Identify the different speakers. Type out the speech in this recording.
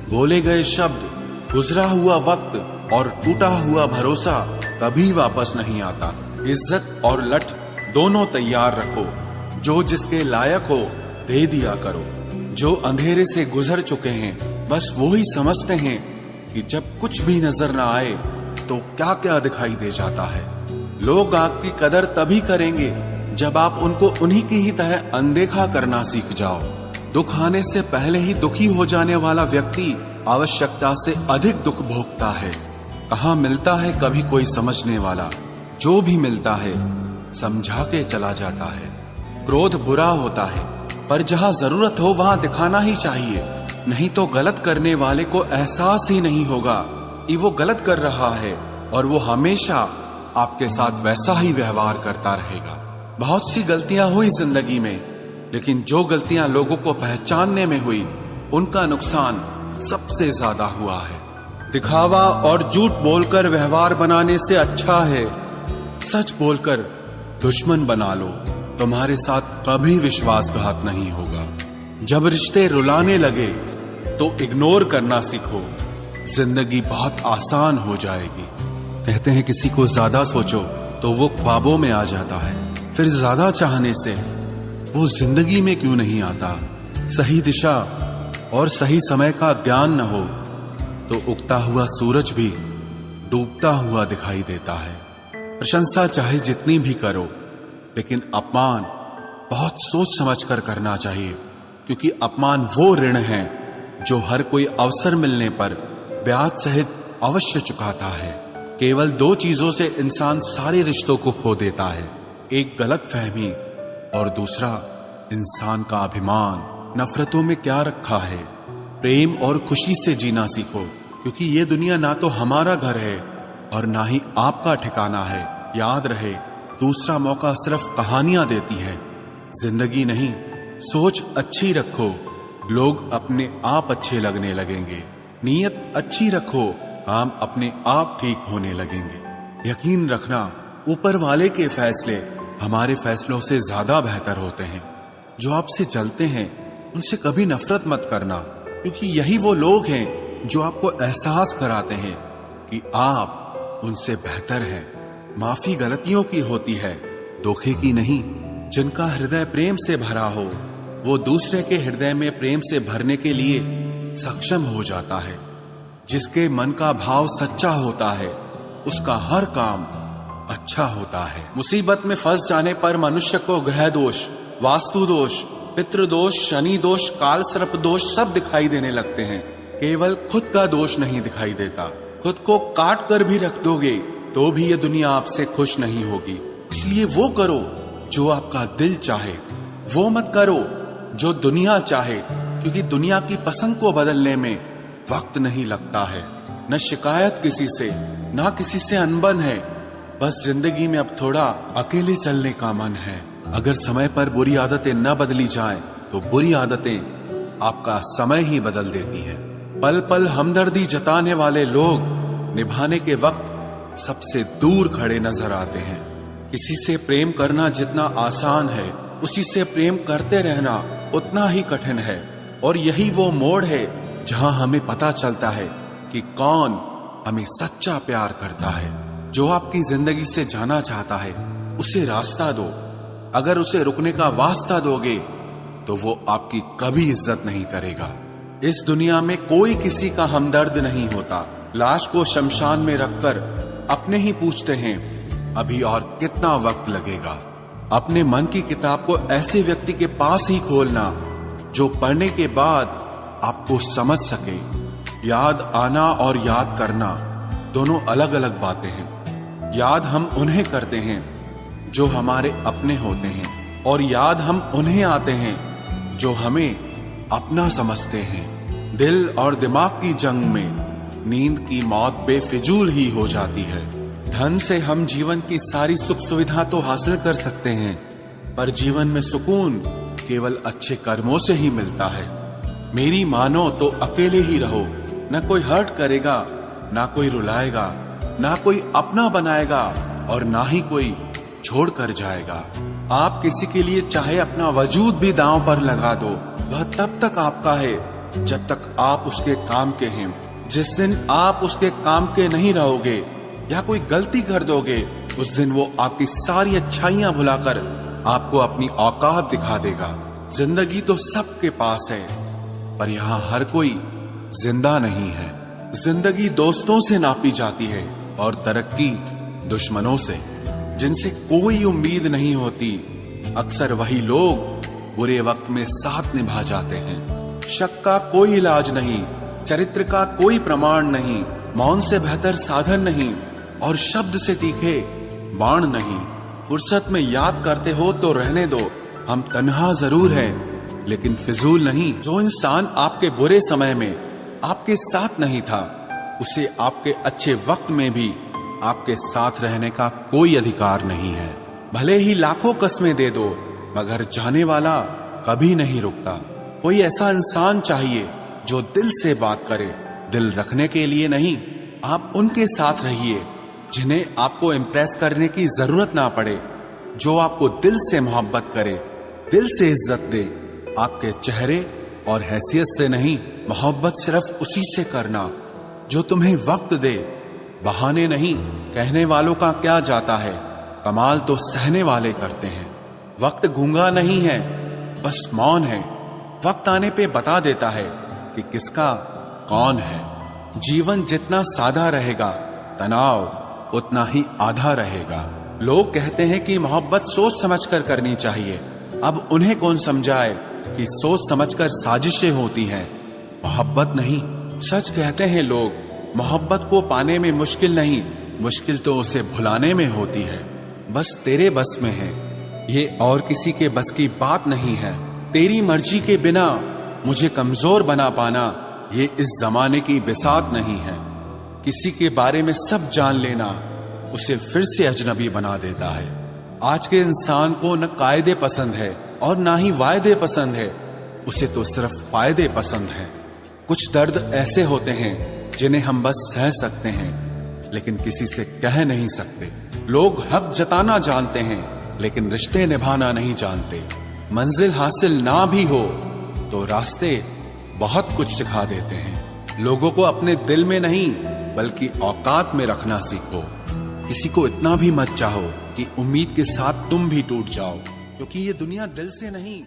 Speaker 1: बोले गए शब्द, गुजरा हुआ वक्त और टूटा हुआ भरोसा कभी वापस नहीं आता। इज्जत और लठ दोनों तैयार रखो, जो जिसके लायक हो दे दिया करो। जो अंधेरे से गुजर चुके हैं बस वो ही समझते हैं कि जब कुछ भी नजर ना आए तो क्या क्या दिखाई दे जाता है। लोग आपकी कदर तभी करेंगे जब आप उनको उन्हीं की ही तरह अनदेखा करना सीख जाओ। दुख आने से पहले ही दुखी हो जाने वाला व्यक्ति आवश्यकता से अधिक दुख भोगता है। कहाँ मिलता है कभी कोई समझने वाला, जो भी मिलता है समझा के चला जाता है। क्रोध बुरा होता है पर जहाँ जरूरत हो वहाँ दिखाना ही चाहिए, नहीं तो गलत करने वाले को एहसास ही नहीं होगा कि वो गलत कर रहा है और वो हमेशा आपके साथ वैसा ही व्यवहार करता रहेगा। बहुत सी गलतियां हुई जिंदगी में, लेकिन जो गलतियां लोगों को पहचानने में हुई उनका नुकसान सबसे ज्यादा हुआ है। दिखावा और झूठ बोलकर व्यवहार बनाने से अच्छा है सच बोलकर दुश्मन बना लो, तुम्हारे साथ कभी विश्वासघात नहीं होगा। जब रिश्ते रुलाने लगे तो इग्नोर करना सीखो, जिंदगी बहुत आसान हो जाएगी। कहते हैं किसी को ज्यादा सोचो तो वो ख्वाबों में आ जाता है, फिर ज्यादा चाहने से वो जिंदगी में क्यों नहीं आता। सही दिशा और सही समय का ज्ञान न हो तो उगता हुआ सूरज भी डूबता हुआ दिखाई देता है। प्रशंसा चाहे जितनी भी करो, लेकिन अपमान बहुत सोच समझ कर करना चाहिए, क्योंकि अपमान वो ऋण है जो हर कोई अवसर मिलने पर ब्याज सहित अवश्य चुकाता है। केवल दो चीजों से इंसान सारे रिश्तों को खो देता है, एक गलतफहमी और दूसरा इंसान का अभिमान। नफरतों में क्या रखा है, प्रेम और खुशी से जीना सीखो, क्योंकि ये दुनिया ना तो हमारा घर है और ना ही आपका ठिकाना है। याद रहे, दूसरा मौका सिर्फ कहानियां देती है, जिंदगी नहीं। सोच अच्छी रखो, लोग अपने आप अच्छे लगने लगेंगे। नीयत अच्छी रखो, काम अपने आप ठीक होने लगेंगे। यकीन रखना, ऊपर वाले के फैसले हमारे फैसलों से ज्यादा बेहतर होते हैं। जो आपसे जलते हैं उनसे कभी नफरत मत करना, क्योंकि यही वो लोग हैं जो आपको एहसास कराते हैं कि आप उनसे बेहतर हैं। माफी गलतियों की होती है, धोखे की नहीं। जिनका हृदय प्रेम से भरा हो वो दूसरे के हृदय में प्रेम से भरने के लिए सक्षम हो जाता है। जिसके मन का भाव सच्चा होता है उसका हर काम अच्छा होता है। मुसीबत में फंस जाने पर मनुष्य को ग्रह दोष, वास्तु दोष, पितृदोष, शनि दोष, काल सर्प दोष सब दिखाई देने लगते हैं। केवल खुद का दोष नहीं दिखाई देता। खुद को काट कर भी रख दोगे तो भी ये दुनिया आपसे खुश नहीं होगी। इसलिए वो करो जो आपका दिल चाहे, वो मत करो जो दुनिया चाहे, क्योंकि दुनिया की पसंद को बदलने में वक्त नहीं लगता है। न शिकायत किसी से, ना किसी से अनबन है, बस जिंदगी में अब थोड़ा अकेले चलने का मन है। अगर समय पर बुरी आदतें न बदली जाएं, तो बुरी आदतें आपका समय ही बदल देती हैं। पल पल हमदर्दी जताने वाले लोग निभाने के वक्त सबसे दूर खड़े नजर आते हैं। किसी से प्रेम करना जितना आसान है, उसी से प्रेम करते रहना उतना ही कठिन है। और यही वो मोड़ है जहां हमें पता चलता है कि कौन हमें सच्चा प्यार करता है। जो आपकी जिंदगी से जाना चाहता है उसे रास्ता दो। अगर उसे रुकने का वास्ता दोगे तो वो आपकी कभी इज्जत नहीं करेगा। इस दुनिया में कोई किसी का हमदर्द नहीं होता। लाश को शमशान में रखकर अपने ही पूछते हैं अभी और कितना वक्त लगेगा। अपने मन की किताब को ऐसे व्यक्ति के पास ही खोलना जो पढ़ने के बाद आपको समझ सके। याद आना और याद करना दोनों अलग अलग बातें हैं। याद हम उन्हें करते हैं जो हमारे अपने होते हैं, और याद हम उन्हें आते हैं जो हमें अपना समझते हैं। दिल और दिमाग की जंग में नींद की मौत बेफिजूल ही हो जाती है। धन से हम जीवन की सारी सुख सुविधा तो हासिल कर सकते हैं, पर जीवन में सुकून केवल अच्छे कर्मों से ही मिलता है। मेरी मानो तो अकेले ही रहो, न कोई हर्ट करेगा, ना कोई रुलाएगा, ना कोई अपना बनाएगा और ना ही कोई छोड़ कर जाएगा। आप किसी के लिए चाहे अपना वजूद भी दांव पर लगा दो, वह तब तक आपका है जब तक आप उसके काम के हैं। जिस दिन आप उसके काम के नहीं रहोगे या कोई गलती कर दोगे, उस दिन वो आपकी सारी अच्छाइयां भुलाकर आपको अपनी औकात दिखा देगा। जिंदगी तो सबके पास है, पर यहाँ हर कोई जिंदा नहीं है। जिंदगी दोस्तों से नापी जाती है और तरक्की दुश्मनों से, जिनसे कोई उम्मीद नहीं होती। अक्सर वही लोग बुरे वक्त में साथ निभा जाते हैं। शक का कोई इलाज नहीं, चरित्र का कोई प्रमाण नहीं, मौन से बेहतर साधन नहीं और शब्द से तीखे बाण नहीं। फुर्सत में याद करते हो तो रहने दो, हम तन्हा जरूर हैं लेकिन फिजूल नहीं। जो इंसान आपके बुरे समय में आपके साथ नहीं था, उसे आपके अच्छे वक्त में भी आपके साथ रहने का कोई अधिकार नहीं है। भले ही लाखों कस्में दे दो, मगर जाने वाला कभी नहीं रुकता। कोई ऐसा इंसान चाहिए जो दिल से बात करे, दिल रखने के लिए नहीं। आप उनके साथ रहिए जिन्हें आपको इम्प्रेस करने की जरूरत ना पड़े, जो आपको दिल से मोहब्बत करे, दिल से इज्जत दे। आपके चेहरे और हैसियत से नहीं, मोहब्बत सिर्फ उसी से करना जो तुम्हें वक्त दे, बहाने नहीं। कहने वालों का क्या जाता है, कमाल तो सहने वाले करते हैं। वक्त गूंगा नहीं है, बस मौन है। वक्त आने पे बता देता है कि किसका कौन है। जीवन जितना सादा रहेगा, तनाव उतना ही आधा रहेगा। लोग कहते हैं कि मोहब्बत सोच समझकर करनी चाहिए। अब उन्हें कौन समझाए कि सोच समझकर साजिशें होती हैं, मोहब्बत नहीं। सच कहते हैं लोग, मोहब्बत को पाने में मुश्किल नहीं, मुश्किल तो उसे भुलाने में होती है। बस तेरे बस में है, ये और किसी के बस की बात नहीं है। तेरी मर्जी के बिना मुझे कमजोर बना पाना, ये इस जमाने की बिसात नहीं है। किसी के बारे में सब जान लेना उसे फिर से अजनबी बना देता है। आज के इंसान को न कायदे पसंद है और ना ही वायदे पसंद है, उसे तो सिर्फ फायदे पसंद है। कुछ दर्द ऐसे होते हैं जिन्हें हम बस सह सकते हैं, लेकिन किसी से कह नहीं सकते। लोग हक जताना जानते हैं, लेकिन रिश्ते निभाना नहीं जानते। मंजिल हासिल ना भी हो तो रास्ते बहुत कुछ सिखा देते हैं। लोगों को अपने दिल में नहीं बल्कि औकात में रखना सीखो। किसी को इतना भी मत चाहो कि उम्मीद के साथ तुम भी टूट जाओ, क्योंकि ये दुनिया दिल से नहीं